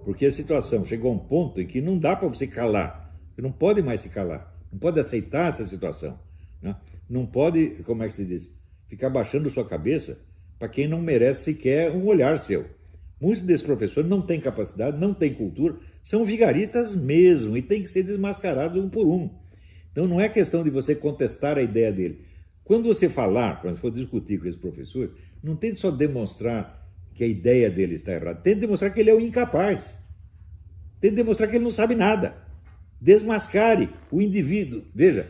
Porque a situação chegou a um ponto em que não dá para você calar. Você não pode mais se calar. Não pode aceitar essa situação. Né? Não pode, como é que se diz, ficar baixando sua cabeça para quem não merece sequer um olhar seu. Muitos desses professores não têm capacidade, não têm cultura, são vigaristas mesmo e têm que ser desmascarados um por um. Então não é questão de você contestar a ideia dele. Quando você falar, quando for discutir com esse professor, não tente só demonstrar que a ideia dele está errada. Tente demonstrar que ele é um incapaz. Tente demonstrar que ele não sabe nada. Desmascare o indivíduo. Veja,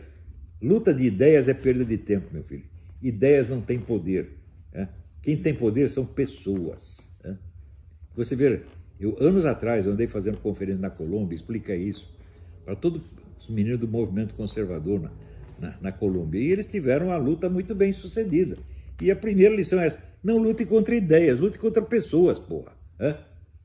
luta de ideias é perda de tempo, meu filho. Ideias não têm poder. Quem tem poder são pessoas. Você vê, eu anos atrás eu andei fazendo conferência na Colômbia, explica isso, para todos os meninos do movimento conservador na Colômbia. E eles tiveram uma luta muito bem sucedida. E a primeira lição é essa: não lute contra ideias, lute contra pessoas, porra.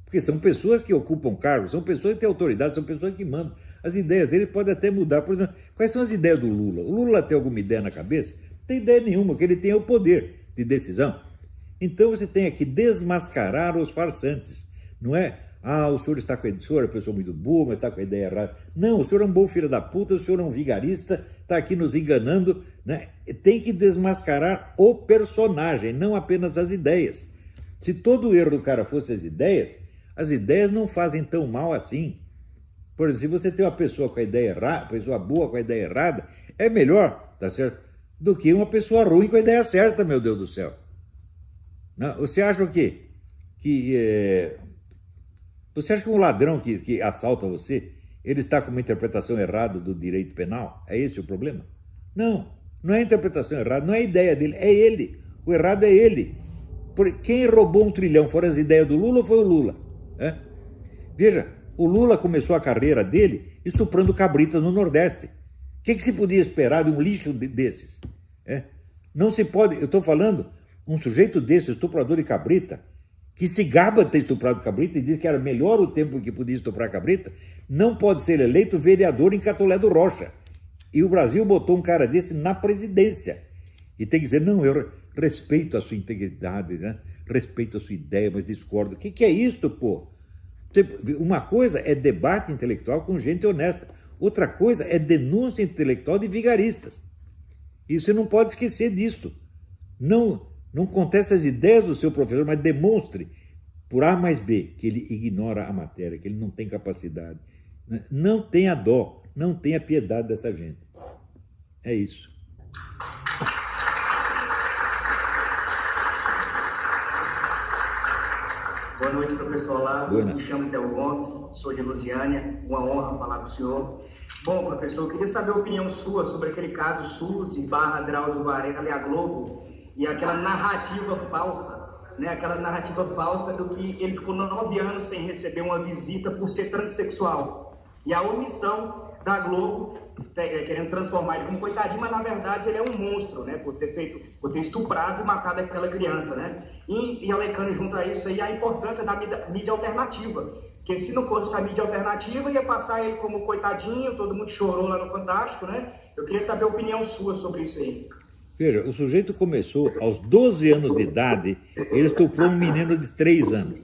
Porque são pessoas que ocupam cargos, são pessoas que têm autoridade, são pessoas que mandam. As ideias dele podem até mudar. Por exemplo, quais são as ideias do Lula? O Lula tem alguma ideia na cabeça? Não tem ideia nenhuma, que ele tem o poder de decisão. Então você tem que desmascarar os farsantes. Não é, o senhor está com a ideia, o senhor é uma pessoa muito boa, mas está com a ideia errada. Não, o senhor é um bom filho da puta, o senhor é um vigarista, está aqui nos enganando. Né? Tem que desmascarar o personagem, não apenas as ideias. Se todo o erro do cara fosse as ideias não fazem tão mal assim. Por exemplo, se você tem uma pessoa com a ideia errada, pessoa boa com a ideia errada, é melhor, tá certo? Do que uma pessoa ruim com a ideia certa, meu Deus do céu. Não, você acha o quê? Você acha que um ladrão que assalta você, ele está com uma interpretação errada do direito penal? É esse o problema? Não, não é a interpretação errada, não é a ideia dele, é ele. O errado é ele. Quem roubou 1 trilhão foram as ideias do Lula ou foi o Lula? Veja, O Lula começou a carreira dele estuprando cabritas no Nordeste. O que se podia esperar de um lixo desses? Não se pode, eu estou falando, um sujeito desse, estuprador de cabrita, que se gaba de ter estuprado cabrita e diz que era melhor o tempo que podia estuprar cabrita, não pode ser eleito vereador em Catolé do Rocha. E o Brasil botou um cara desse na presidência. E tem que dizer, não, eu respeito a sua integridade, né? Respeito a sua ideia, mas discordo. O que é isto, pô? Uma coisa é debate intelectual com gente honesta. Outra coisa é denúncia intelectual de vigaristas. E você não pode esquecer disto. Não conteste as ideias do seu professor, mas demonstre por A mais B que ele ignora a matéria, que ele não tem capacidade. Não tenha dó, não tenha piedade dessa gente. É isso. Boa noite, professor Olavo. Me chamo Theo Gomes, sou de Lusiânia. Uma honra falar com o senhor. Bom, professor, eu queria saber a opinião sua sobre aquele caso Suzy / Drauzio Varela e a Globo e aquela narrativa falsa, né? Aquela narrativa falsa do que ele ficou 9 anos sem receber uma visita por ser transexual. E a omissão da Globo querendo transformar ele como coitadinho, mas na verdade ele é um monstro, né? Por ter estuprado e matado aquela criança, né? E alecando junto a isso aí a importância da mídia alternativa, porque se não fosse essa mídia alternativa ia passar ele como coitadinho, todo mundo chorou lá no Fantástico, né? Eu queria saber a opinião sua sobre isso aí. Veja, o sujeito começou aos 12 anos de idade, ele estuprou um menino de 3 anos.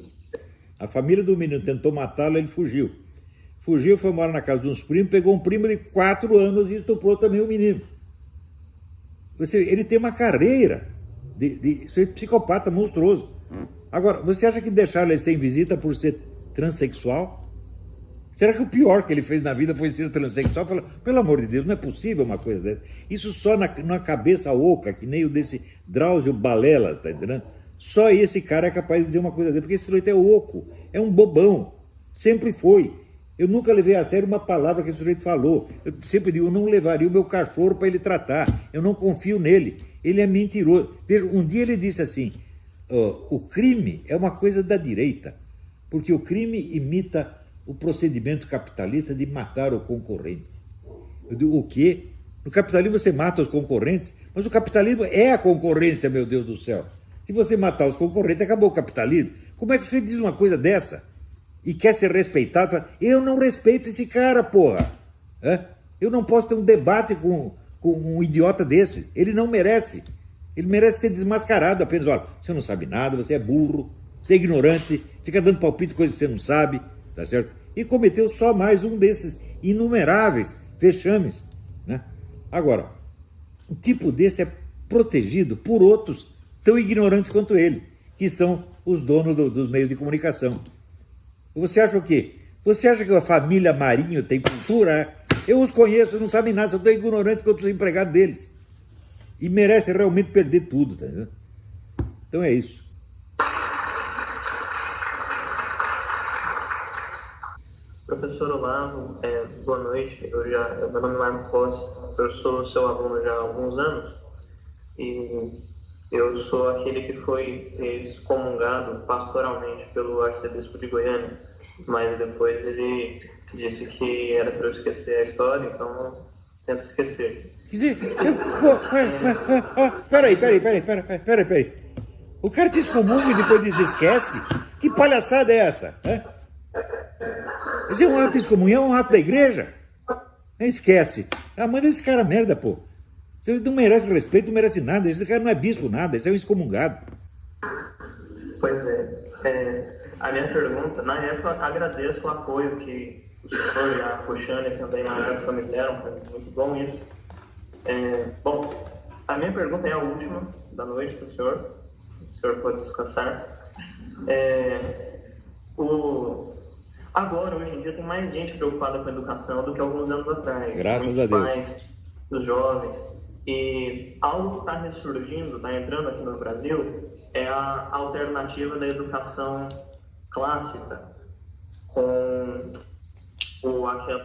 A família do menino tentou matá-lo, ele fugiu. Fugiu, foi morar na casa de uns primos, pegou um primo de 4 anos e estuprou também o menino. Ele tem uma carreira de ser psicopata monstruoso. Agora, você acha que deixaram ele sem visita por ser transexual? Será que o pior que ele fez na vida foi ser transexual? Fala, pelo amor de Deus, não é possível uma coisa dessa. Isso só na cabeça oca, que nem o desse Drauzio Balelas, tá entendendo? Só esse cara é capaz de dizer uma coisa dessa, porque esse sujeito é oco, é um bobão, sempre foi. Eu nunca levei a sério uma palavra que esse sujeito falou. Eu sempre digo, eu não levaria o meu cachorro para ele tratar. Eu não confio nele. Ele é mentiroso. Veja, um dia ele disse assim, o crime é uma coisa da direita, porque o crime imita o procedimento capitalista de matar o concorrente. Eu digo, o quê? No capitalismo você mata os concorrentes, mas o capitalismo é a concorrência, meu Deus do céu. Se você matar os concorrentes, acabou o capitalismo. Como é que você diz uma coisa dessa? E quer ser respeitado? Eu não respeito esse cara, porra. Eu não posso ter um debate com um idiota desse. Ele não merece. Ele merece ser desmascarado apenas. Olha, você não sabe nada, você é burro, você é ignorante, fica dando palpite de coisas que você não sabe, tá certo? E cometeu só mais um desses inumeráveis vexames, né? Agora, um tipo desse é protegido por outros tão ignorantes quanto ele, que são os donos dos meios de comunicação. Você acha o quê? Você acha que a família Marinho tem cultura? Eu os conheço, não sabem nada, são tão ignorantes quanto os empregados deles. E merecem realmente perder tudo, tá vendo? Então é isso. Professor Olavo, boa noite. Meu nome é Marco Rossi, eu sou seu aluno já há alguns anos e eu sou aquele que foi excomungado pastoralmente pelo arcebispo de Goiânia, mas depois ele disse que era para eu esquecer a história, então eu tento esquecer. Quer dizer, peraí. O cara te excomunga e depois diz esquece? Que palhaçada é essa? Quer dizer, um ato de excomunhão é um ato da igreja? Esquece. Manda esse cara merda, pô. Você não merece respeito, não merece nada. Esse cara não é bispo, nada. Esse é um excomungado. Pois é. A minha pergunta, na época, agradeço o apoio que o senhor e a Puxane também na época me deram. Foi muito bom isso. Bom, a minha pergunta é a última da noite para o senhor. O senhor pode descansar. Agora, hoje em dia, tem mais gente preocupada com a educação do que alguns anos atrás. Graças a Deus. Pais, dos jovens. E algo que está ressurgindo, está entrando aqui no Brasil, é a alternativa da educação clássica, com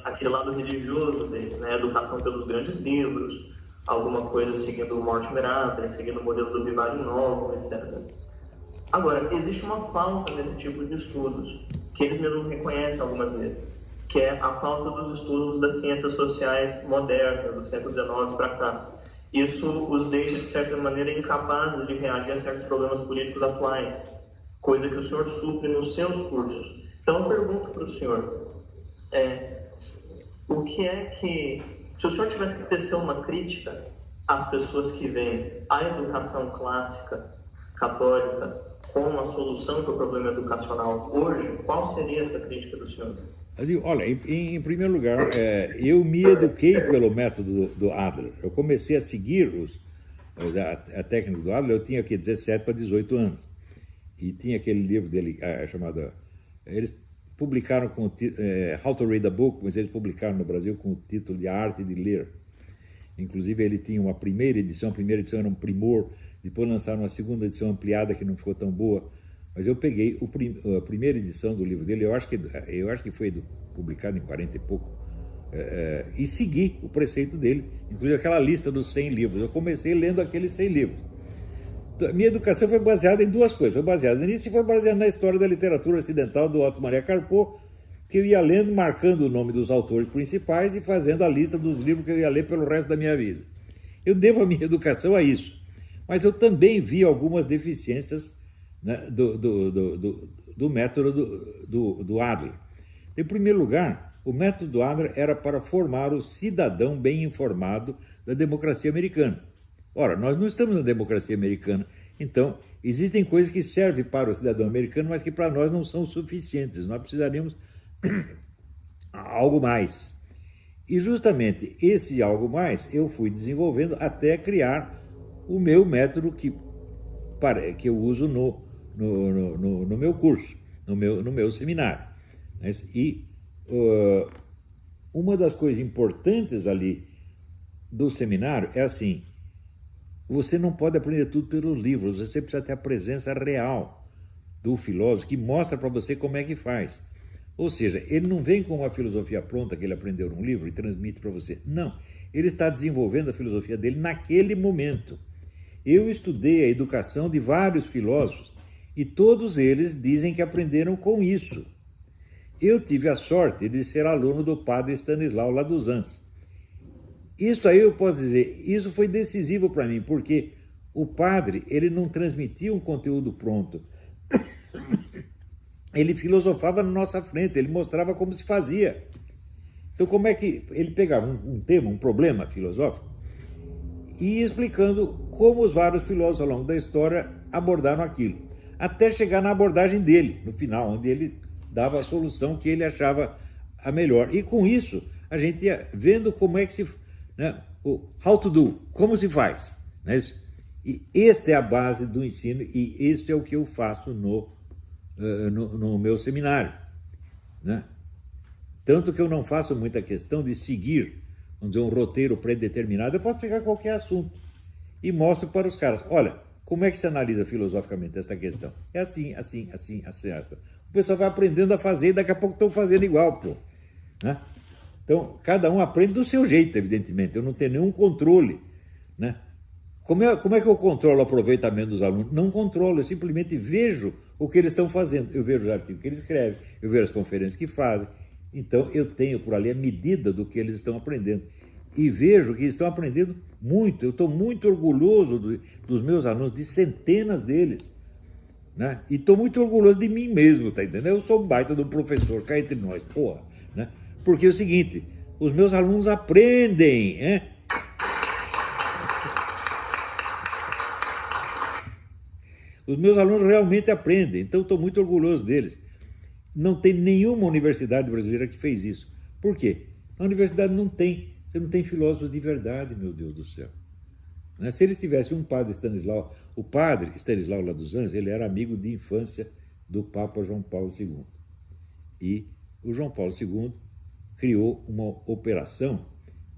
aquele lado religioso dele, né? Educação pelos grandes livros, alguma coisa seguindo o Mortimer Adler, seguindo o modelo do Vivaldi Novo, etc. Agora, existe uma falta nesse tipo de estudos, que eles mesmos reconhecem algumas vezes, que é a falta dos estudos das ciências sociais modernas, do século XIX para cá. Isso os deixa, de certa maneira, incapazes de reagir a certos problemas políticos atuais, coisa que o senhor supre nos seus cursos. Então, eu pergunto para o senhor, o que é que, se o senhor tivesse que tecer uma crítica às pessoas que veem a educação clássica católica como a solução para o problema educacional hoje, qual seria essa crítica do senhor? Olha, em primeiro lugar, eu me eduquei pelo método do Adler. Eu comecei a seguir a técnica do Adler, eu tinha aqui 17 para 18 anos. E tinha aquele livro dele chamado... Eles publicaram com o título How to Read a Book, mas eles publicaram no Brasil com o título de A Arte de Ler. Inclusive, ele tinha uma primeira edição, a primeira edição era um primor, depois lançaram uma segunda edição ampliada que não ficou tão boa. Mas eu peguei a primeira edição do livro dele, eu acho que foi publicado em 40 e pouco, e segui o preceito dele, inclusive aquela lista dos 100 livros. Eu comecei lendo aqueles 100 livros. Minha educação foi baseada em duas coisas. Foi baseada nisso e foi baseada na história da literatura ocidental do Otto Maria Carpo, que eu ia lendo, marcando o nome dos autores principais e fazendo a lista dos livros que eu ia ler pelo resto da minha vida. Eu devo a minha educação a isso. Mas eu também vi algumas deficiências, né, do método do Adler. Em primeiro lugar, o método do Adler era para formar o cidadão bem informado da democracia americana. Ora, nós não estamos na democracia americana, então existem coisas que servem para o cidadão americano, mas que para nós não são suficientes. Nós precisaríamos algo mais. E justamente esse algo mais eu fui desenvolvendo até criar o meu método que eu uso no meu curso, no meu seminário. E uma das coisas importantes ali do seminário é assim: você não pode aprender tudo pelos livros, você precisa ter a presença real do filósofo que mostra para você como é que faz. Ou seja, ele não vem com uma filosofia pronta que ele aprendeu num livro e transmite para você. Não, ele está desenvolvendo a filosofia dele naquele momento. Eu estudei a educação de vários filósofos e todos eles dizem que aprenderam com isso. Eu tive a sorte de ser aluno do padre Stanislau lá dos Andes. Isso aí eu posso dizer, isso foi decisivo para mim, porque o padre, ele não transmitia um conteúdo pronto. Ele filosofava na nossa frente, ele mostrava como se fazia. Então, como é que ele pegava um tema, um problema filosófico, e ia explicando como os vários filósofos ao longo da história abordaram aquilo, até chegar na abordagem dele, no final, onde ele dava a solução que ele achava a melhor. E com isso, a gente ia vendo como é que se... né, o how to do, como se faz. Né? E esta é a base do ensino e este é o que eu faço no meu seminário. Né? Tanto que eu não faço muita questão de seguir, vamos dizer, um roteiro pré-determinado. Eu posso pegar qualquer assunto e mostro para os caras: olha, como é que se analisa filosoficamente esta questão? É assim, assim, assim, assim. O pessoal vai aprendendo a fazer e daqui a pouco estão fazendo igual, pô. Né? Então, cada um aprende do seu jeito, evidentemente. Eu não tenho nenhum controle. Né? Como é que eu controlo o aproveitamento dos alunos? Não controlo, eu simplesmente vejo o que eles estão fazendo. Eu vejo os artigos que eles escrevem, eu vejo as conferências que fazem. Então, eu tenho por ali a medida do que eles estão aprendendo. E vejo que estão aprendendo muito. Eu estou muito orgulhoso dos meus alunos, de centenas deles. Né? E estou muito orgulhoso de mim mesmo, tá entendendo? Eu sou um baita do professor, cá entre nós, porra. Né? Porque é o seguinte, os meus alunos aprendem, hein? Os meus alunos realmente aprendem, então estou muito orgulhoso deles. Não tem nenhuma universidade brasileira que fez isso. Por quê? A universidade não tem. Você não tem filósofos de verdade, meu Deus do céu. Né? Se eles tivessem um padre Stanislau, o padre Stanislau lá dos Anjos, ele era amigo de infância do Papa João Paulo II. E o João Paulo II criou uma operação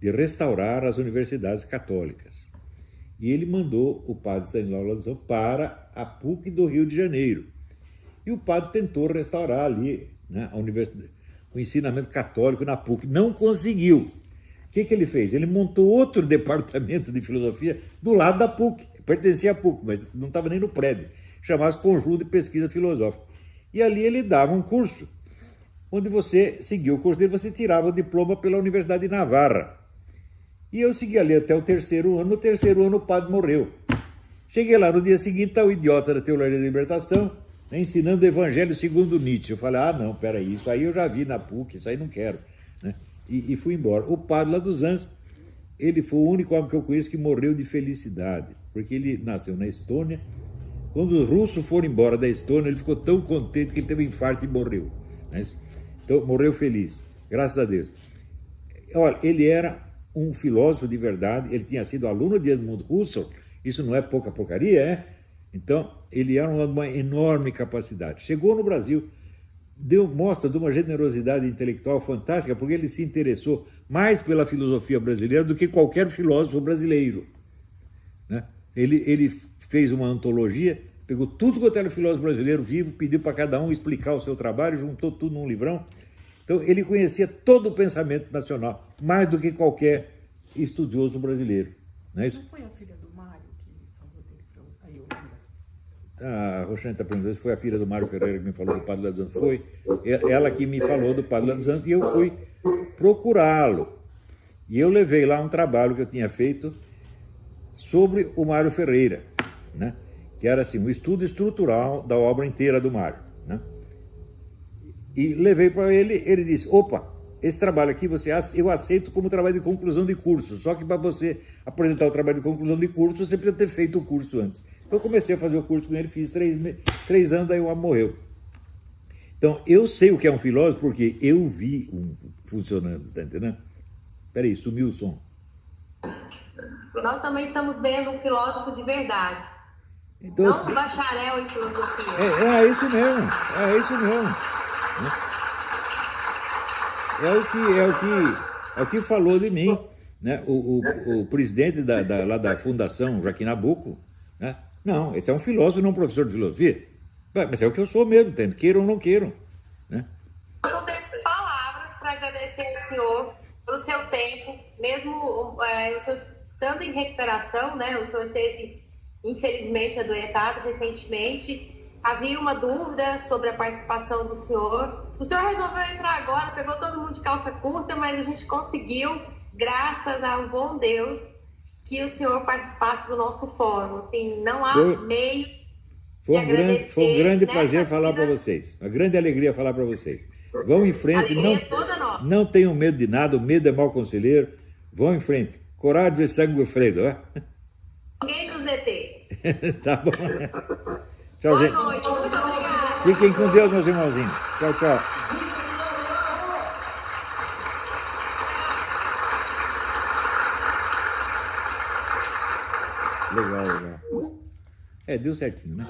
de restaurar as universidades católicas. E ele mandou o padre Stanislau lá dos Anjos para a PUC do Rio de Janeiro. E o padre tentou restaurar ali, né, o ensinamento católico na PUC. Não conseguiu. O que ele fez? Ele montou outro departamento de filosofia do lado da PUC. Pertencia à PUC, mas não estava nem no prédio. Chamava-se Conjunto de Pesquisa Filosófica. E ali ele dava um curso onde você seguia o curso dele, você tirava o diploma pela Universidade de Navarra. E eu segui ali até o 3º ano. No 3º ano o padre morreu. Cheguei lá no dia seguinte, está o idiota da Teologia da Libertação, né, ensinando o Evangelho segundo Nietzsche. Eu falei, não, peraí, isso aí eu já vi na PUC, isso aí não quero. Né? E fui embora. O padre lá dos Anjos, ele foi o único homem que eu conheço que morreu de felicidade, porque ele nasceu na Estônia. Quando os russos foram embora da Estônia, ele ficou tão contente que ele teve um infarto e morreu. Né? Então, morreu feliz, graças a Deus. Olha, ele era um filósofo de verdade, ele tinha sido aluno de Edmund Husserl, isso não é pouca porcaria, é? Então, ele era uma enorme capacidade. Chegou no Brasil, mostra de uma generosidade intelectual fantástica, porque ele se interessou mais pela filosofia brasileira do que qualquer filósofo brasileiro. Né? Ele fez uma antologia, pegou tudo quanto era filósofo brasileiro vivo, pediu para cada um explicar o seu trabalho, juntou tudo num livrão. Então, ele conhecia todo o pensamento nacional, mais do que qualquer estudioso brasileiro. Não é isso? Não foi a filha do Mário que falou dele para você? Aí eu lembro. A Roxane está perguntando se foi a filha do Mário Ferreira que me falou do Padre Lá dos Anjos. Foi ela que me falou do Padre Lá dos Anjos e eu fui procurá-lo. E eu levei lá um trabalho que eu tinha feito sobre o Mário Ferreira, né? Que era assim, um estudo estrutural da obra inteira do Mário. Né? E levei para ele, ele disse, opa, esse trabalho aqui eu aceito como trabalho de conclusão de curso, só que para você apresentar o trabalho de conclusão de curso, você precisa ter feito o curso antes. Então eu comecei a fazer o curso com ele, fiz 3 anos, daí o homem morreu. Então eu sei o que é um filósofo porque eu vi um funcionando, tá entendendo? Peraí, sumiu o som. Nós também estamos vendo um filósofo de verdade. Então, não um bacharel em filosofia. É isso mesmo, é isso mesmo. É o que falou de mim, né? O presidente lá da Fundação Joaquim Nabuco, né? Não, esse é um filósofo, não um professor de filosofia. Mas é o que eu sou mesmo, entende? Queiram ou não queiram. Né? Eu não tenho palavras para agradecer ao senhor pelo seu tempo, mesmo o senhor estando em recuperação, né? O senhor teve, infelizmente, adoentado recentemente. Havia uma dúvida sobre a participação do senhor. O senhor resolveu entrar agora, pegou todo mundo de calça curta, mas a gente conseguiu, graças ao bom Deus, que o senhor participasse do nosso fórum. Assim, não há meios de agradecer. Foi um grande prazer falar para vocês. Uma grande alegria falar para vocês. Vão em frente, não tenham medo de nada, o medo é mau conselheiro. Vão em frente. Coragem e sangue fresco. Ninguém nos detém. Tá bom. Tchau, Boa gente. noite, muito obrigada. Fiquem com Deus, meus irmãozinhos. Tchau, tchau. Legal. Deu certinho, né?